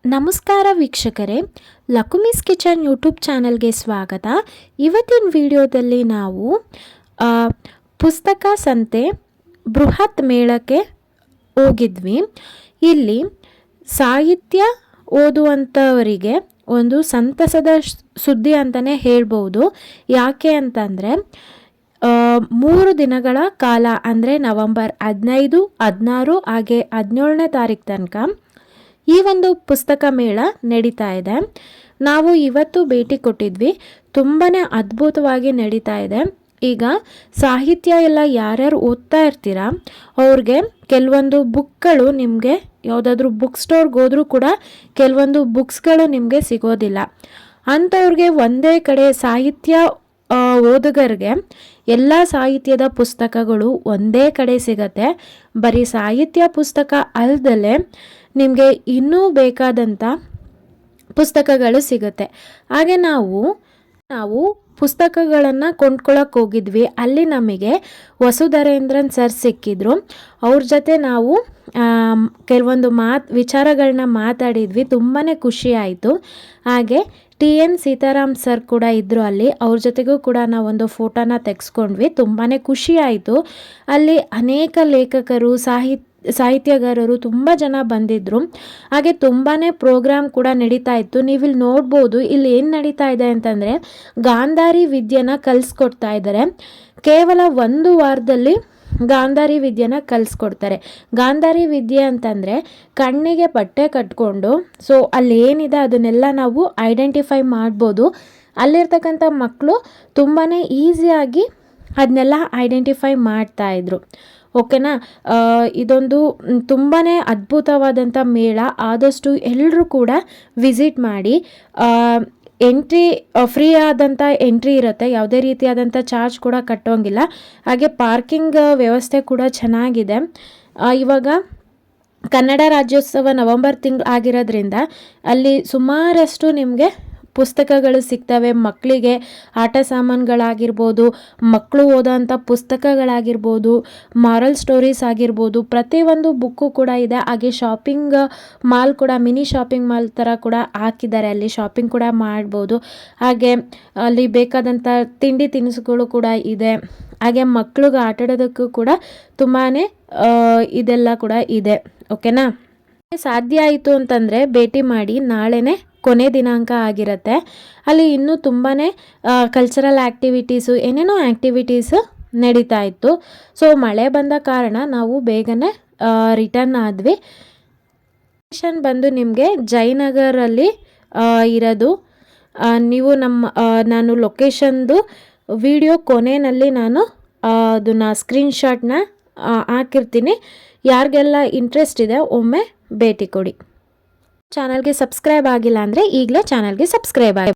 ನಮಸ್ಕಾರ ವೀಕ್ಷಕರೇ, ಲಕುಮೀಸ್ kitchen YouTube ಚಾನಲ್ಗೆ ಸ್ವಾಗತ. ಇವತ್ತಿನ ವಿಡಿಯೋದಲ್ಲಿ ನಾವು ಪುಸ್ತಕ ಸಂತೆ ಬೃಹತ್ ಮೇಳಕ್ಕೆ ಹೋಗಿದ್ವಿ. ಇಲ್ಲಿ ಸಾಹಿತ್ಯ ಓದುವಂಥವರಿಗೆ ಒಂದು ಸಂತಸದ ಸುದ್ದಿ ಅಂತಲೇ ಹೇಳ್ಬೋದು. ಯಾಕೆ ಅಂತಂದರೆ 3 ದಿನಗಳ ಕಾಲ ಅಂದರೆ ನವೆಂಬರ್ 15, 16 ಹಾಗೆ 17ನೇ ತಾರೀಕು ತನಕ ಈ ಒಂದು ಪುಸ್ತಕ ಮೇಳ ನಡೀತಾ ಇದೆ. ನಾವು ಇವತ್ತು ಭೇಟಿ ಕೊಟ್ಟಿದ್ವಿ. ತುಂಬಾ ಅದ್ಭುತವಾಗಿ ನಡೀತಾ ಇದೆ. ಈಗ ಸಾಹಿತ್ಯ ಎಲ್ಲ ಯಾರ್ಯಾರು ಓದ್ತಾ ಇರ್ತೀರಾ ಅವ್ರಿಗೆ ಕೆಲವೊಂದು ಬುಕ್ಗಳು ನಿಮಗೆ ಯಾವುದಾದ್ರೂ ಬುಕ್ ಸ್ಟೋರ್ಗೆ ಹೋದ್ರೂ ಕೂಡ ಕೆಲವೊಂದು ಬುಕ್ಸ್ಗಳು ನಿಮಗೆ ಸಿಗೋದಿಲ್ಲ. ಅಂಥವ್ರಿಗೆ ಒಂದೇ ಕಡೆ ಸಾಹಿತ್ಯ ಓದುಗರಿಗೆ ಎಲ್ಲ ಸಾಹಿತ್ಯದ ಪುಸ್ತಕಗಳು ಒಂದೇ ಕಡೆ ಸಿಗತ್ತೆ. ಬರೀ ಸಾಹಿತ್ಯ ಪುಸ್ತಕ ಅಲ್ಲದಲೇ ನಿಮಗೆ ಇನ್ನೂ ಬೇಕಾದಂಥ ಪುಸ್ತಕಗಳು ಸಿಗುತ್ತೆ. ಹಾಗೆ ನಾವು ಪುಸ್ತಕಗಳನ್ನು ಕೊಂಡ್ಕೊಳ್ಳೋಕೆ ಹೋಗಿದ್ವಿ. ಅಲ್ಲಿ ನಮಗೆ ವಸುಧರೇಂದ್ರನ್ ಸರ್ ಸಿಕ್ಕಿದ್ರು. ಅವ್ರ ಜೊತೆ ನಾವು ಕೆಲವೊಂದು ವಿಚಾರಗಳನ್ನ ಮಾತಾಡಿದ್ವಿ. ತುಂಬಾ ಖುಷಿ ಆಯಿತು. ಹಾಗೆ TN ಸೀತಾರಾಮ್ ಸರ್ ಕೂಡ ಇದ್ದರು ಅಲ್ಲಿ. ಅವ್ರ ಜೊತೆಗೂ ಕೂಡ ನಾವೊಂದು ಫೋಟೋನ ತೆಗೆಸ್ಕೊಂಡ್ವಿ. ತುಂಬಾ ಖುಷಿ ಆಯಿತು. ಅಲ್ಲಿ ಅನೇಕ ಲೇಖಕರು, ಸಾಹಿತ್ಯಗಾರರು ತುಂಬ ಜನ ಬಂದಿದ್ದರು. ಹಾಗೆ ತುಂಬಾ ಪ್ರೋಗ್ರಾಮ್ ಕೂಡ ನಡೀತಾ ಇತ್ತು. ನೀವಿಲ್ಲಿ ನೋಡ್ಬೋದು. ಇಲ್ಲಿ ಏನು ನಡೀತಾ ಇದೆ ಅಂತಂದರೆ ಗಾಂಧಾರಿ ವಿದ್ಯೆನ ಕಲಿಸ್ಕೊಡ್ತಾ ಇದ್ದಾರೆ. ಕೇವಲ 1 ವಾರದಲ್ಲಿ ಗಾಂಧಾರಿ ವಿದ್ಯೆನ ಕಲಿಸ್ಕೊಡ್ತಾರೆ. ಗಾಂಧಾರಿ ವಿದ್ಯೆ ಅಂತಂದರೆ ಕಣ್ಣಿಗೆ ಬಟ್ಟೆ ಕಟ್ಕೊಂಡು ಅಲ್ಲಿ ಏನಿದೆ ಅದನ್ನೆಲ್ಲ ನಾವು ಐಡೆಂಟಿಫೈ ಮಾಡ್ಬೋದು. ಅಲ್ಲಿರ್ತಕ್ಕಂಥ ಮಕ್ಕಳು ತುಂಬಾ ಈಸಿಯಾಗಿ ಅದನ್ನೆಲ್ಲ ಐಡೆಂಟಿಫೈ ಮಾಡ್ತಾಯಿದ್ರು. ಓಕೆನಾ. ಇದೊಂದು ತುಂಬಾ ಅದ್ಭುತವಾದಂಥ ಮೇಳ. ಆದಷ್ಟು ಎಲ್ಲರೂ ಕೂಡ ವಿಸಿಟ್ ಮಾಡಿ. ಎಂಟ್ರಿ ಫ್ರೀ ಆದಂಥ ಎಂಟ್ರಿ ಇರುತ್ತೆ. ಯಾವುದೇ ರೀತಿಯಾದಂಥ ಚಾರ್ಜ್ ಕೂಡ ಕಟ್ಟೋಂಗಿಲ್ಲ. ಹಾಗೆ ಪಾರ್ಕಿಂಗ್ ವ್ಯವಸ್ಥೆ ಕೂಡ ಚೆನ್ನಾಗಿದೆ. ಇವಾಗ ಕನ್ನಡ ರಾಜ್ಯೋತ್ಸವ ನವೆಂಬರ್ ತಿಂಗಳು ಆಗಿರೋದ್ರಿಂದ ಅಲ್ಲಿ ಸುಮಾರಷ್ಟು ನಿಮಗೆ ಪುಸ್ತಕಗಳು ಸಿಗ್ತವೆ. ಮಕ್ಕಳಿಗೆ ಆಟ ಸಾಮಾನುಗಳಾಗಿರ್ಬೋದು, ಮಕ್ಕಳು ಓದೋಂಥ ಪುಸ್ತಕಗಳಾಗಿರ್ಬೋದು, ಮಾರಲ್ ಸ್ಟೋರೀಸ್ ಆಗಿರ್ಬೋದು, ಪ್ರತಿಯೊಂದು ಬುಕ್ಕು ಕೂಡ ಇದೆ. ಹಾಗೆ ಶಾಪಿಂಗ್ ಮಾಲ್ ಕೂಡ, ಮಿನಿ ಶಾಪಿಂಗ್ ಮಾಲ್ ಥರ ಕೂಡ ಹಾಕಿದ್ದಾರೆ. ಅಲ್ಲಿ ಶಾಪಿಂಗ್ ಕೂಡ ಮಾಡ್ಬೋದು. ಹಾಗೆ ಅಲ್ಲಿ ಬೇಕಾದಂಥ ತಿಂಡಿ ತಿನಿಸುಗಳು ಕೂಡ ಇದೆ. ಹಾಗೆ ಮಕ್ಕಳಿಗೆ ಆಟಾಡೋದಕ್ಕೂ ಕೂಡ ತುಂಬಾ ಇದೆಲ್ಲ ಕೂಡ ಇದೆ. ಓಕೆನಾ. ಸಾಧ್ಯ ಆಯಿತು ಅಂತಂದರೆ ಭೇಟಿ ಮಾಡಿ. ನಾಳೆನೇ ಕೊನೆ ದಿನಾಂಕ ಆಗಿರುತ್ತೆ. ಅಲ್ಲಿ ಇನ್ನೂ ತುಂಬಾ ಕಲ್ಚರಲ್ ಆ್ಯಕ್ಟಿವಿಟೀಸು, ಏನೇನೋ ಆ್ಯಕ್ಟಿವಿಟೀಸು ನಡೀತಾ ಇತ್ತು. ಮಳೆ ಬಂದ ಕಾರಣ ನಾವು ಬೇಗನೆ ರಿಟರ್ನ್ ಆದ್ವಿ. ಲೊಕೇಶನ್ ಬಂದು ನಿಮಗೆ ಜಯನಗರಲ್ಲಿ ಇರೋದು. ನೀವು ನಾನು ಲೊಕೇಶನ್ದು ವಿಡಿಯೋ ಕೊನೆಯಲ್ಲಿ ನಾನು ಅದನ್ನು ಸ್ಕ್ರೀನ್ಶಾಟ್ನ ಹಾಕಿರ್ತೀನಿ. ಯಾರಿಗೆಲ್ಲ ಇಂಟ್ರೆಸ್ಟ್ ಇದೆ ಒಮ್ಮೆ ಭೇಟಿ ಕೊಡಿ. ಚಾನಲ್ಗೆ ಸಬ್ಸ್ಕ್ರೈಬ್ ಆಗಿಲ್ಲ ಅಂದರೆ ಈಗಲೇ ಚಾನಲ್ಗೆ ಸಬ್ಸ್ಕ್ರೈಬ್ ಆಗಿ.